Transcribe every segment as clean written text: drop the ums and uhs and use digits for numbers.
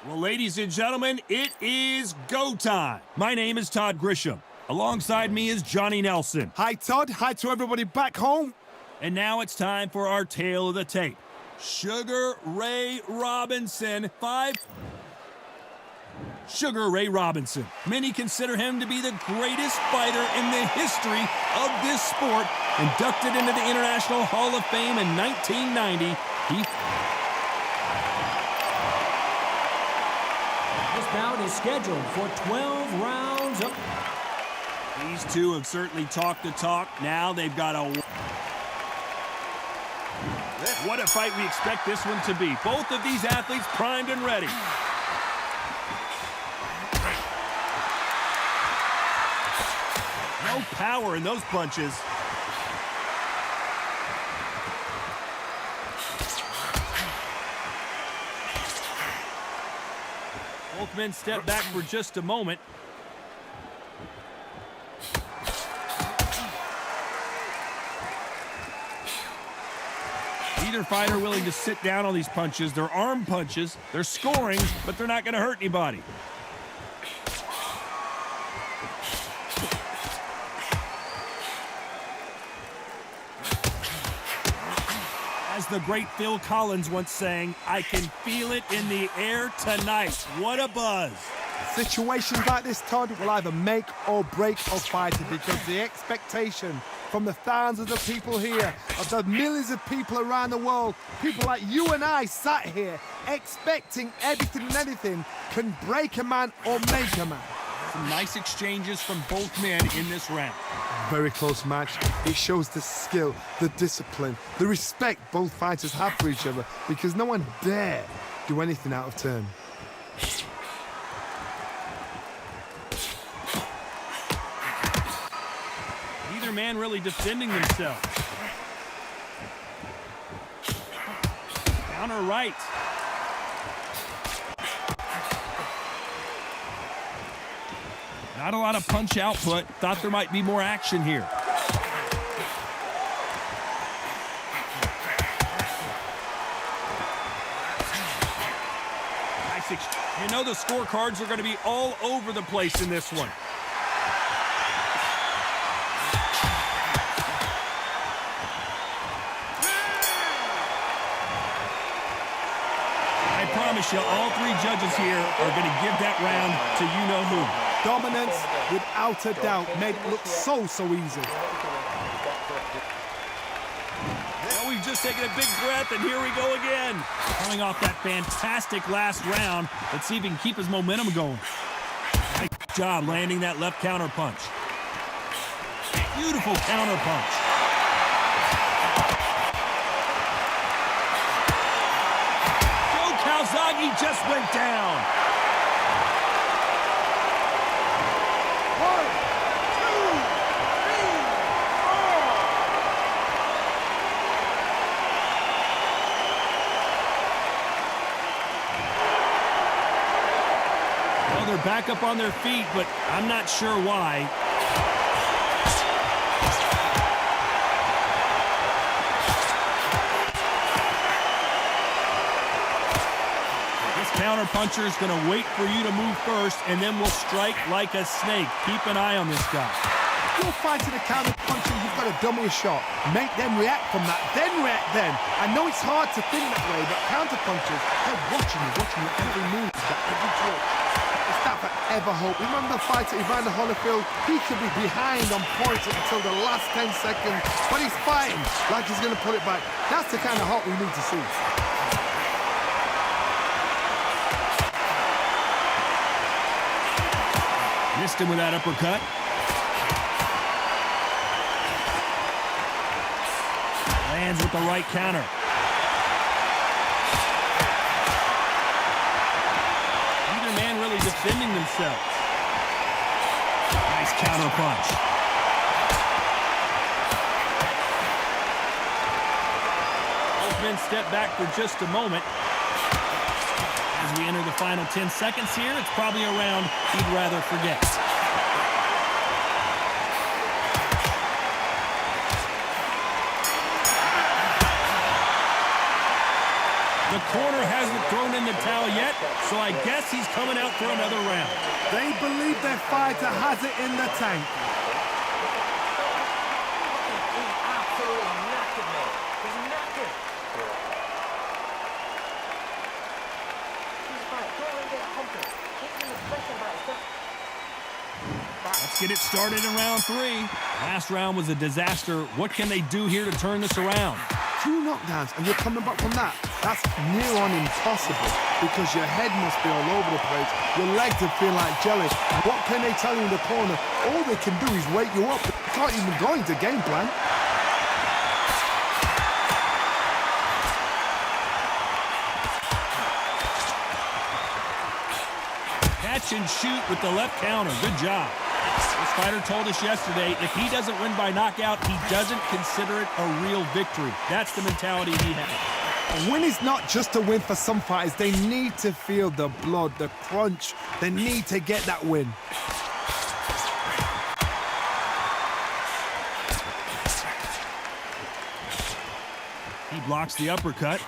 Well, ladies and gentlemen, it is go time. My name is Todd Grisham. Alongside me is Johnny Nelson. Hi, Todd. Hi to everybody back home. And now it's time for our tale of the tape. Sugar Ray Robinson, Sugar Ray Robinson. Many consider him to be the greatest fighter in the history of this sport. Inducted into the International Hall of Fame in 1990, This bout is scheduled for 12 rounds. These two have certainly talked the talk. Now they've got a... What a fight we expect this one to be. Both of these athletes primed and ready. No power in those punches. Both men step back for just a moment. Neither fighter willing to sit down on these punches. They're arm punches. They're scoring, but they're not going to hurt anybody. As the great Phil Collins once sang, I can feel it in the air tonight. What a buzz. Situations like this, Todd, will either make or break a fighter because the expectation from the thousands of people here, of the millions of people around the world, people like you and I sat here expecting everything and anything, can break a man or make a man. Some nice exchanges from both men in this round. Very close match. It shows the skill, the discipline, the respect both fighters have for each other because no one dare do anything out of turn. Neither man really defending themselves. Counter right. Not a lot of punch output. Thought there might be more action here. Nice. You know the scorecards are going to be all over the place in this one. I promise you, all three judges here are going to give that round to you-know-who. Dominance, without a doubt, made it look so easy. Well, we've just taken a big breath, and here we go again. Coming off that fantastic last round, let's see if he can keep his momentum going. Nice job landing that left counter punch. Beautiful counter punch. Joe Calzaghe just went down. They're back up on their feet, but I'm not sure why. This counterpuncher is going to wait for you to move first, and then will strike like a snake. Keep an eye on this guy. If you're fighting a counterpuncher, you've got to dummy a shot. Make them react from that, then react then. I know it's hard to think that way, but counterpunchers, they're watching you every move, every drill. Ever hope. Remember the fight at Evander Holyfield? He could be behind on points until the last 10 seconds, but he's fighting like he's going to put it back. That's the kind of hope we need to see. Missed him with that uppercut. Lands with the right counter. Defending themselves. Nice counter punch. Both men step back for just a moment. As we enter the final 10 seconds here, it's probably a round he'd rather forget. The corner hasn't thrown in the towel yet, so I guess he's coming out for another round. They believe their fighter has it in the tank. Let's get it started in round 3. Last round was a disaster. What can they do here to turn this around? 2 knockdowns and you're coming back from that. That's near on impossible because your head must be all over the place. Your legs will feel like jelly. What can they tell you in the corner? All they can do is wake you up. They can't even go into game plan. Catch and shoot with the left counter. Good job. This fighter told us yesterday, if he doesn't win by knockout, he doesn't consider it a real victory. That's the mentality he has. A win is not just a win for some fighters. They need to feel the blood, the crunch. They need to get that win. He blocks the uppercut.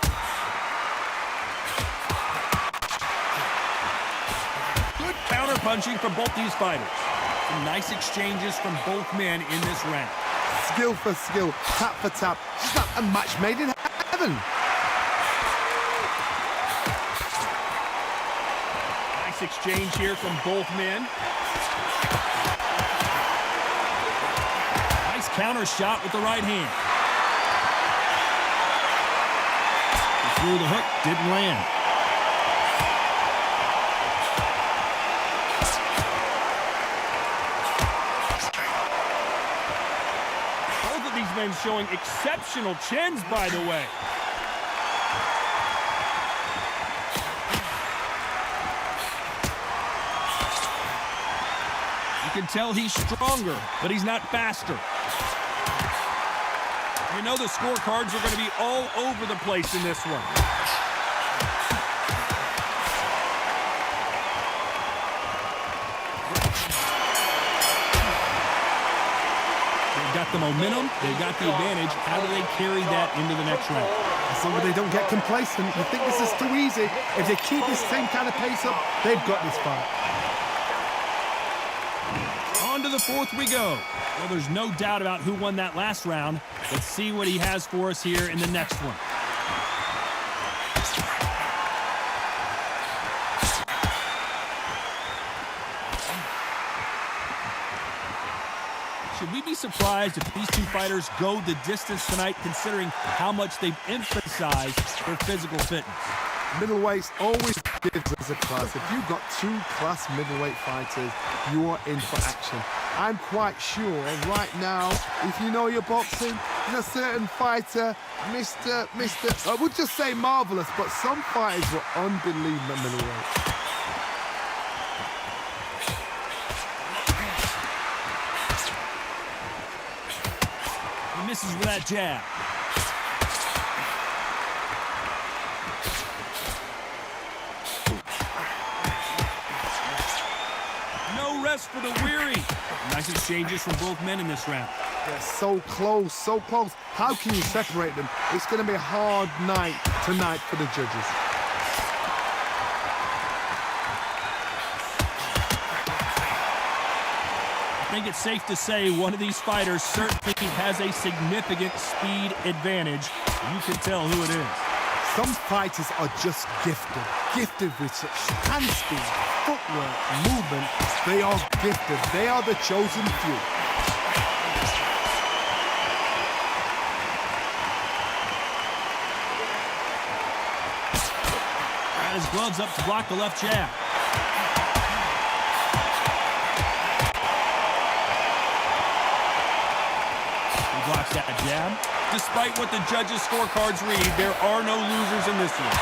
Good counter punching from both these fighters. Some nice exchanges from both men in this round. Skill for skill, tap for tap. It's not a match made in heaven. Nice exchange here from both men. Nice counter shot with the right hand. He threw the hook, didn't land. Men showing exceptional chins, by the way. You can tell he's stronger, but he's not faster. You know the scorecards are going to be all over the place in this one. Got the momentum, they got the advantage. How do they carry that into the next round? As long as they don't get complacent, you think this is too easy. If they keep this same kind of pace up, they've got this fight. On to the 4th we go. Well, there's no doubt about who won that last round. Let's see what he has for us here in the next one. Should we be surprised if these 2 fighters go the distance tonight, considering how much they've emphasized their physical fitness? Middleweights always gives us a class. If you've got 2 class middleweight fighters, you are in for action. I'm quite sure right now, if you know your boxing, there's a certain fighter, I would just say marvelous, but some fighters were unbelievable middleweight. Misses with that jab. No rest for the weary. Nice exchanges from both men in this round. They're so close, so close. How can you separate them? It's going to be a hard night tonight for the judges. I think it's safe to say one of these fighters certainly has a significant speed advantage. You can tell who it is. Some fighters are just gifted with such hand speed, footwork, movement. They are gifted. They are the chosen few. Got his gloves up to block the left jab. Blocks that jab. Despite what the judges' scorecards read, there are no losers in this one.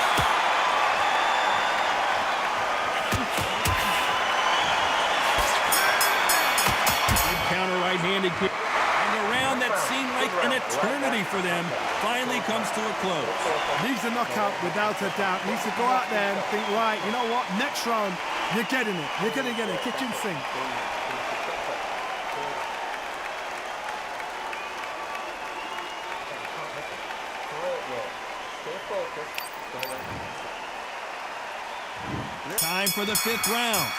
Good counter right-handed kick. And a round that seemed like an eternity for them finally comes to a close. Needs a knockout without a doubt. Needs to go out there and think, right, you know what? Next round, you're getting it. You're going to get it. Kitchen sink. Stay focused. Time for the 5th round.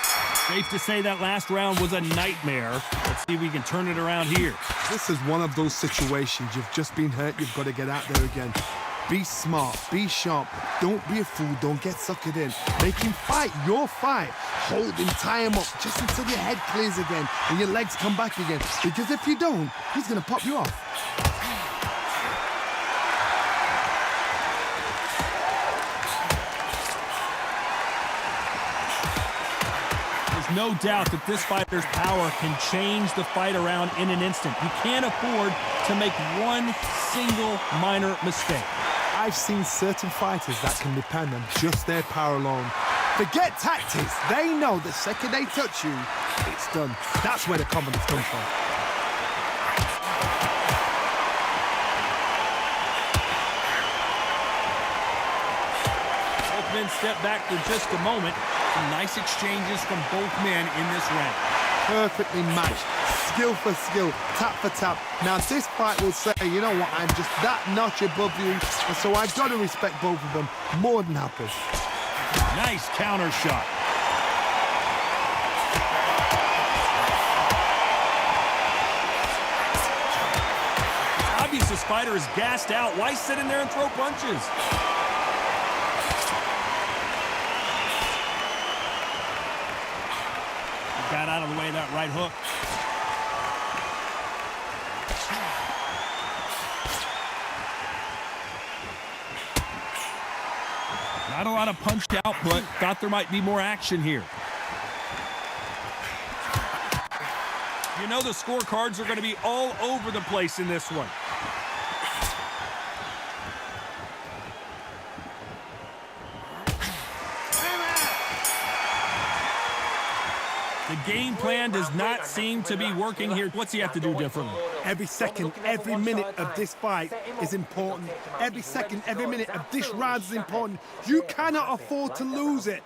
Safe to say that last round was a nightmare. Let's see if we can turn it around here. This is one of those situations. You've just been hurt. You've got to get out there again. Be smart. Be sharp. Don't be a fool. Don't get suckered in. Make him fight your fight. Hold him, tie him up just until your head clears again and your legs come back again. Because if you don't, he's going to pop you off. No doubt that this fighter's power can change the fight around in an instant. You can't afford to make one single minor mistake. I've seen certain fighters that can depend on just their power alone. Forget tactics. They know the second they touch you, it's done. That's where the confidence comes from. Both men step back for just a moment. Some nice exchanges from both men in this round. Perfectly matched, skill for skill, tap for tap. Now this fight will say, you know what, I'm just that notch above you, and so I've got to respect both of them. More than happy. Nice counter shot. It's obvious this fighter is gassed out. Why sit in there and throw punches? Got out of the way of that right hook. Not a lot of punch output. Thought there might be more action here. You know the scorecards are going to be all over the place in this one. The game plan does not seem to be working here. What's he have to do differently? Every second, every minute of this fight is important. Every second, every minute of this round is important. You cannot afford to lose it.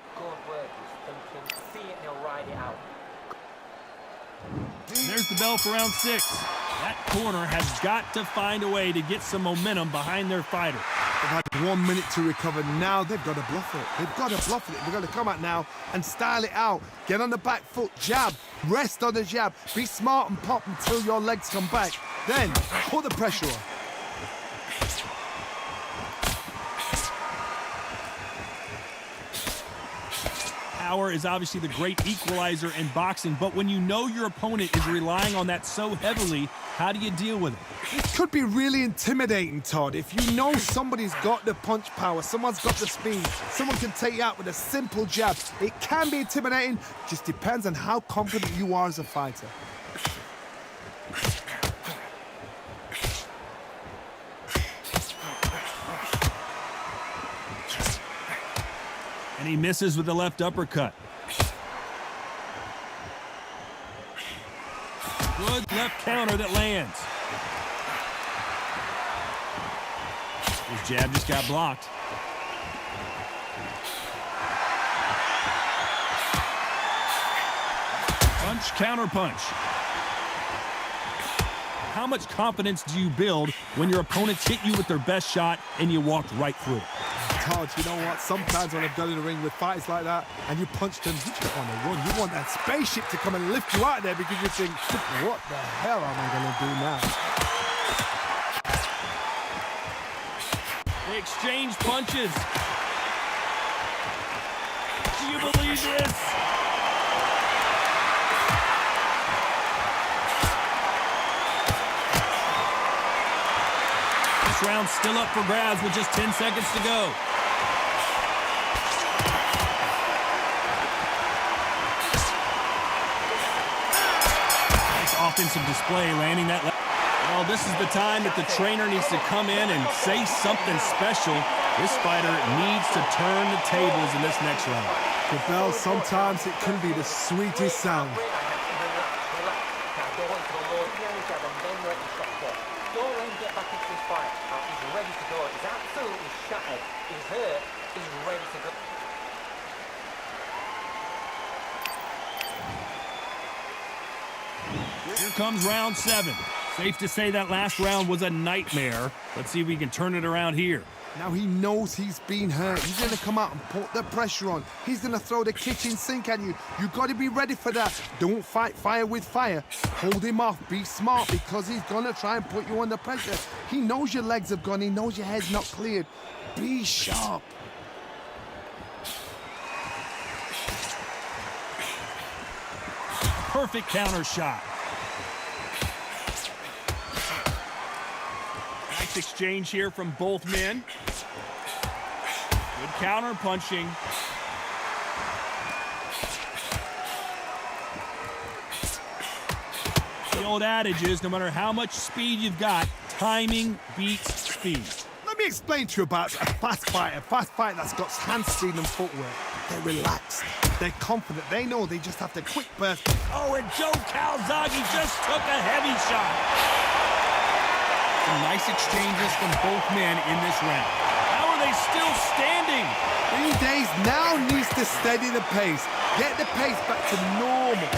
There's the bell for round 6. That corner has got to find a way to get some momentum behind their fighter. They've had 1 minute to recover. Now they've got to bluff it. They've got to bluff it. They've got to come out now and style it out. Get on the back foot, jab, rest on the jab. Be smart and pop until your legs come back. Then put the pressure on. Power is obviously the great equalizer in boxing, but when you know your opponent is relying on that so heavily, how do you deal with it? It could be really intimidating, Todd. If you know somebody's got the punch power, someone's got the speed, someone can take you out with a simple jab. It can be intimidating, just depends on how confident you are as a fighter. And he misses with the left uppercut. Good left counter that lands. His jab just got blocked. Punch, counter punch. How much confidence do you build when your opponents hit you with their best shot and you walked right through it? Todd, you know what? Sometimes when I've done in the ring with fighters like that, and you punch them, you just want to run. You want that spaceship to come and lift you out of there because you think, what the hell am I going to do now? They exchange punches. Do you believe this? This round's still up for grabs with just 10 seconds to go. Nice offensive display, landing that left. Well, this is the time that the trainer needs to come in and say something special. This fighter needs to turn the tables in this next round. The bell, sometimes it can be the sweetest sound. Here comes round 7. Safe to say that last round was a nightmare. Let's see if we can turn it around here. Now he knows he's been hurt. He's going to come out and put the pressure on. He's going to throw the kitchen sink at you. You've got to be ready for that. Don't fight fire with fire. Hold him off. Be smart because he's going to try and put you under pressure. He knows your legs have gone. He knows your head's not cleared. Be sharp. Perfect counter shot. Nice exchange here from both men. Good counter punching. The old adage is no matter how much speed you've got, timing beats speed. Let me explain to you about a fast fighter that's got hand speed and footwork. They're relaxed. They're confident. They know they just have to quick burst. Oh, and Joe Calzaghe just took a heavy shot. Some nice exchanges from both men in this round. How are they still standing? Days now needs to steady the pace. Get the pace back to normal.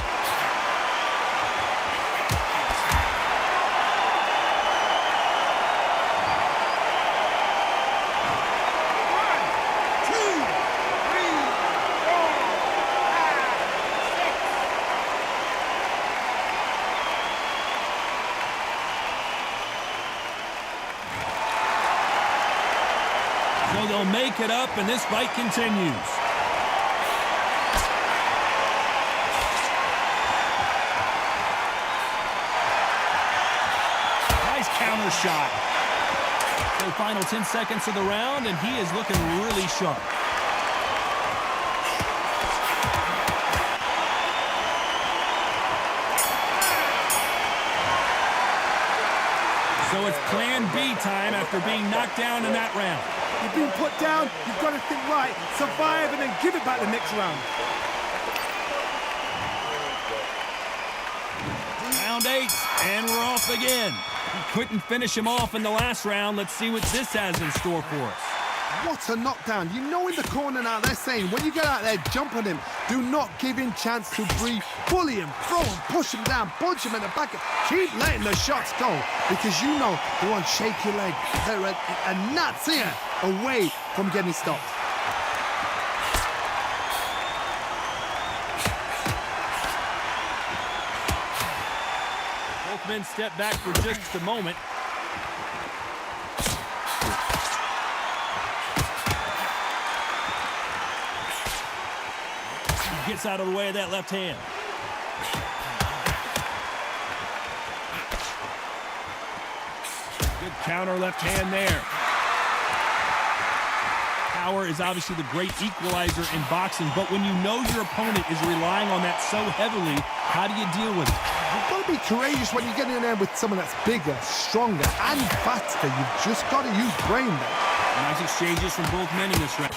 So they'll make it up, and this fight continues. Nice counter shot. The final 10 seconds of the round, and he is looking really sharp. So it's plan B time after being knocked down in that round. You've been put down, you've got to think right, survive and then give it back the next round. Round 8, and we're off again. He couldn't finish him off in the last round. Let's see what this has in store for us. What a knockdown. You know in the corner now they're saying when you get out there, jump on him. Do not give him chance to breathe. Bully him, throw him, push him down, punch him in the back. Keep letting the shots go because you know they want to shake your leg. They're a gnat's here away from getting stopped. Both men step back for just a moment. He gets out of the way of that left hand. Good counter left hand there. Power is obviously the great equalizer in boxing, but when you know your opponent is relying on that so heavily, how do you deal with it? You've got to be courageous when you get in there with someone that's bigger, stronger, and faster. You've just got to use brain there. Nice exchanges from both men in this round.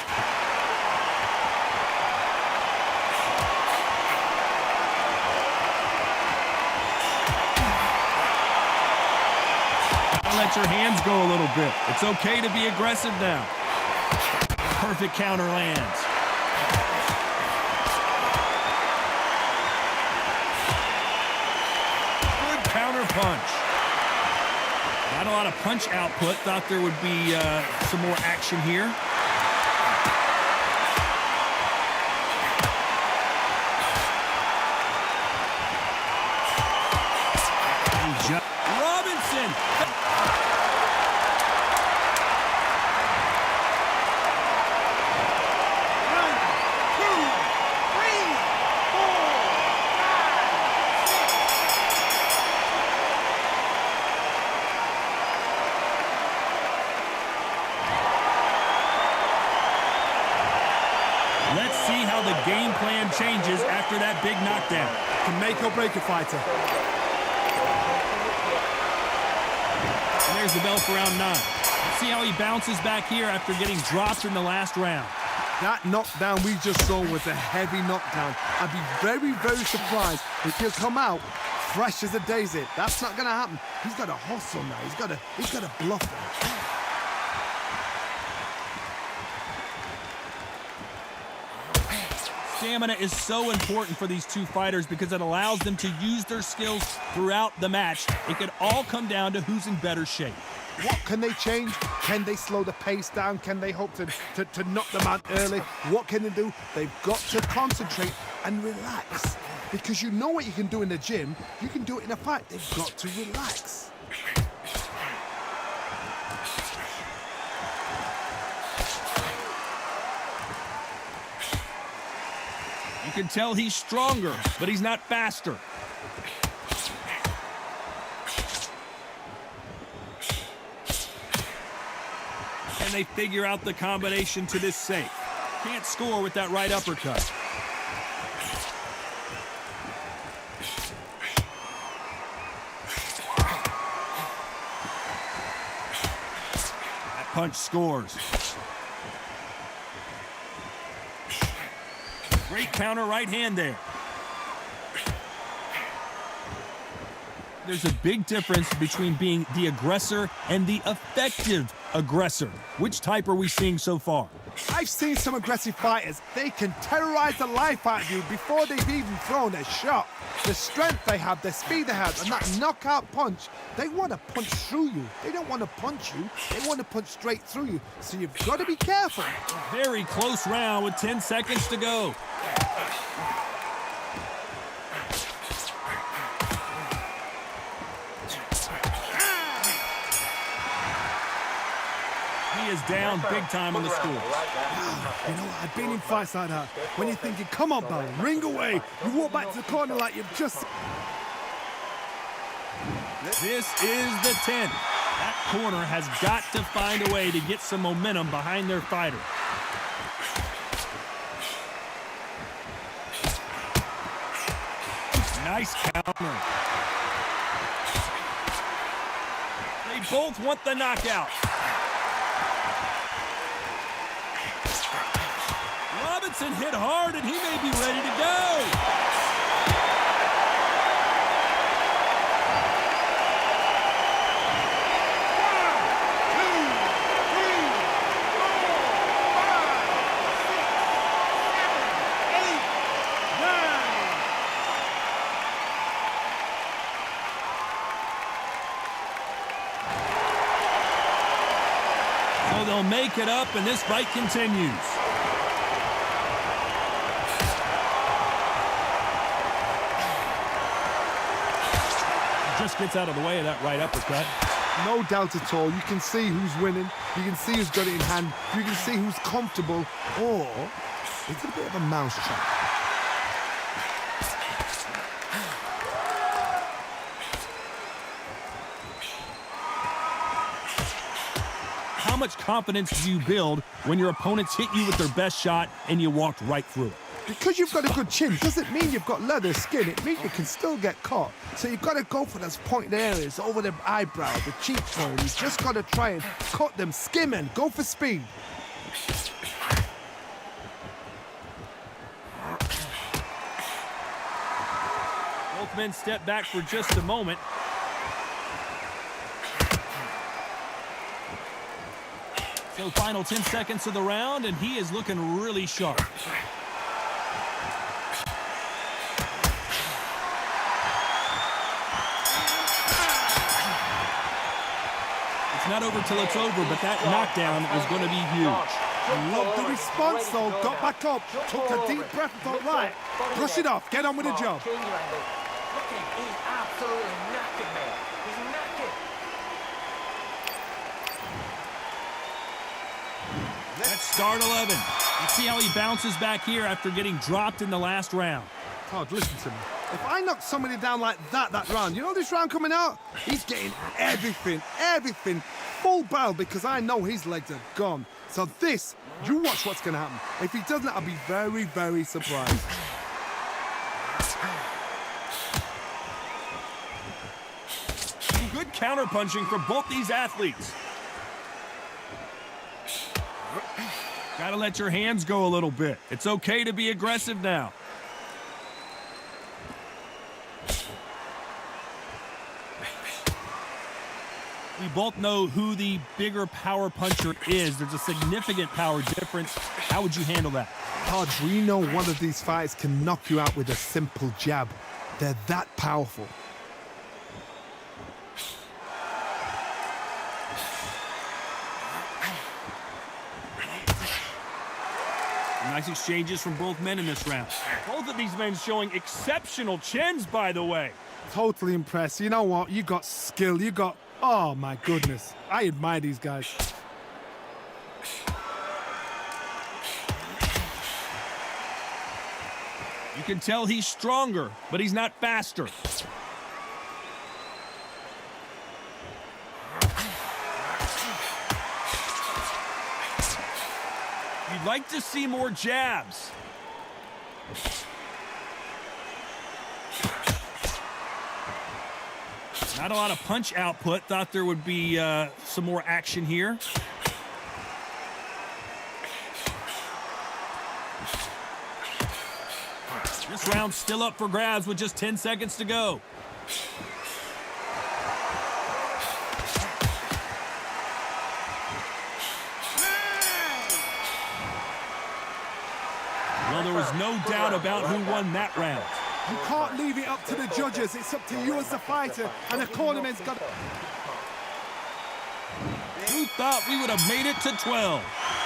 Let your hands go a little bit. It's okay to be aggressive now. Perfect counter lands. Good counter punch. Not a lot of punch output. Thought there would be some more action here. Robinson. Let's see how the game plan changes after that big knockdown. Can make or break a fighter. And there's the bell for round 9. Let's see how he bounces back here after getting dropped in the last round. That knockdown we just saw was a heavy knockdown. I'd be very, very surprised if he'll come out fresh as a daisy. That's not going to happen. He's got to hustle now. He's got to bluff them. Stamina is so important for these two fighters because it allows them to use their skills throughout the match. It could all come down to who's in better shape. What can they change? Can they slow the pace down? Can they hope to knock them out early? What can they do? They've got to concentrate and relax. Because you know what you can do in the gym, you can do it in a fight. They've got to relax. You can tell he's stronger, but he's not faster. Can they figure out the combination to this safe? Can't score with that right uppercut. That punch scores. Great counter right hand there. There's a big difference between being the aggressor and the effective aggressor. Which type are we seeing so far? I've seen some aggressive fighters. They can terrorize the life out of you before they've even thrown a shot. The strength they have, the speed they have, and that knockout punch, they want to punch through you. They don't want to punch you. They want to punch straight through you. So you've got to be careful. Very close round with 10 seconds to go. He is down big time on the score. You know, I've been in fights like that. When you're thinking, come on, Bell, ring away. You walk back to the corner like you've just... This is the 10th. That corner has got to find a way to get some momentum behind their fighter. Nice counter. They both want the knockout. Robinson hit hard, and he may be ready to go. So they'll make it up, and this fight continues. Just gets out of the way of that right uppercut. No doubt at all. You can see who's winning. You can see who's got it in hand. You can see who's comfortable. Or it's a bit of a mousetrap. How much confidence do you build when your opponents hit you with their best shot and you walked right through it? Because you've got a good chin doesn't mean you've got leather skin. It means you can still get caught. So you've got to go for those pointed areas over the eyebrow, the cheekbone. You've just got to try and cut them, skim and go for speed. Both men step back for just a moment. So final 10 seconds of the round, and he is looking really sharp. It's not over till it's over, but that knockdown is going to be huge. Love the response, though. Got back up, took a deep breath and thought, right, brush it off, get on with the job. He's absolutely knackered, man. He's knackered. Let's start 11. You see how he bounces back here after getting dropped in the last round. Todd, listen to me. If I knock somebody down like that round, you know this round coming out? He's getting everything, full barrel, because I know his legs are gone. So this, you watch what's going to happen. If he doesn't, I'll be very, very surprised. Good counterpunching from both these athletes. Gotta let your hands go a little bit. It's okay to be aggressive now. We both know who the bigger power puncher is. There's a significant power difference. How would you handle that? Todd, we know one of these fighters can knock you out with a simple jab. They're that powerful. Nice exchanges from both men in this round. Both of these men showing exceptional chins, by the way. Totally impressed. You know what? You got skill. You got... Oh, my goodness. I admire these guys. You can tell he's stronger, but he's not faster. You'd like to see more jabs. Not a lot of punch output. Thought there would be some more action here. This round's still up for grabs with just 10 seconds to go. Well, there was no doubt about who won that round. You can't leave it up to the judges. It's up to you as the fighter, and the cornerman's got... Who thought we would have made it to 12?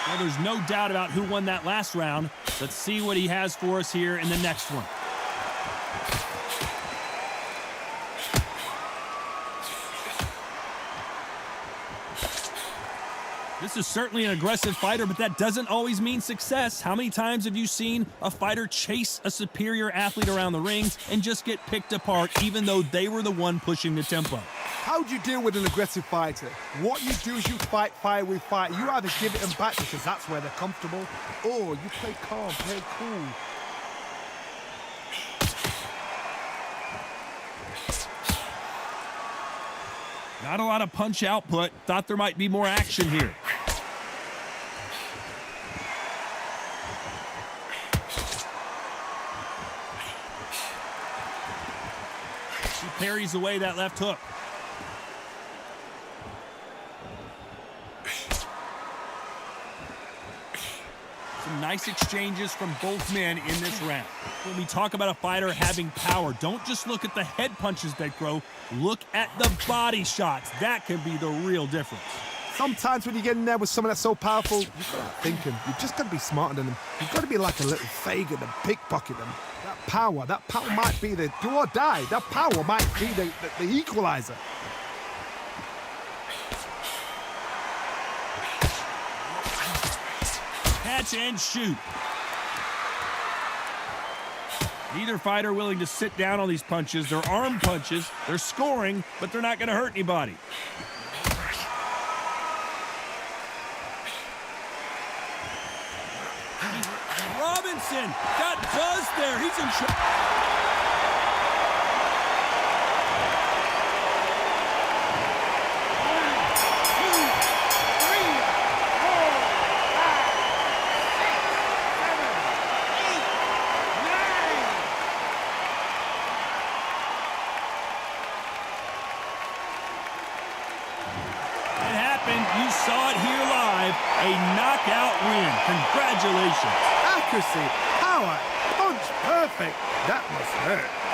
Well, there's no doubt about who won that last round. Let's see what he has for us here in the next one. This is certainly an aggressive fighter, but that doesn't always mean success. How many times have you seen a fighter chase a superior athlete around the ring and just get picked apart even though they were the one pushing the tempo? How do you deal with an aggressive fighter? What you do is you fight fire with fire. You either give it them back because that's where they're comfortable, or you play calm, play cool. Not a lot of punch output. Thought there might be more action here. He parries away that left hook. Some nice exchanges from both men in this round. When we talk about a fighter having power, don't just look at the head punches that throw. Look at the body shots. That can be the real difference. Sometimes when you get in there with someone that's so powerful, you've got to think him. You've just got to be smarter than them. You've got to be like a little Fagin and pickpocket them. That power might be the do or die. That power might be the equalizer. Catch and shoot. Neither fighter willing to sit down on these punches. They're arm punches. They're scoring, but they're not going to hurt anybody. Robinson got buzzed there. He's in trouble. You saw it here live, a knockout win. Congratulations. Accuracy, power, punch, perfect. That must hurt.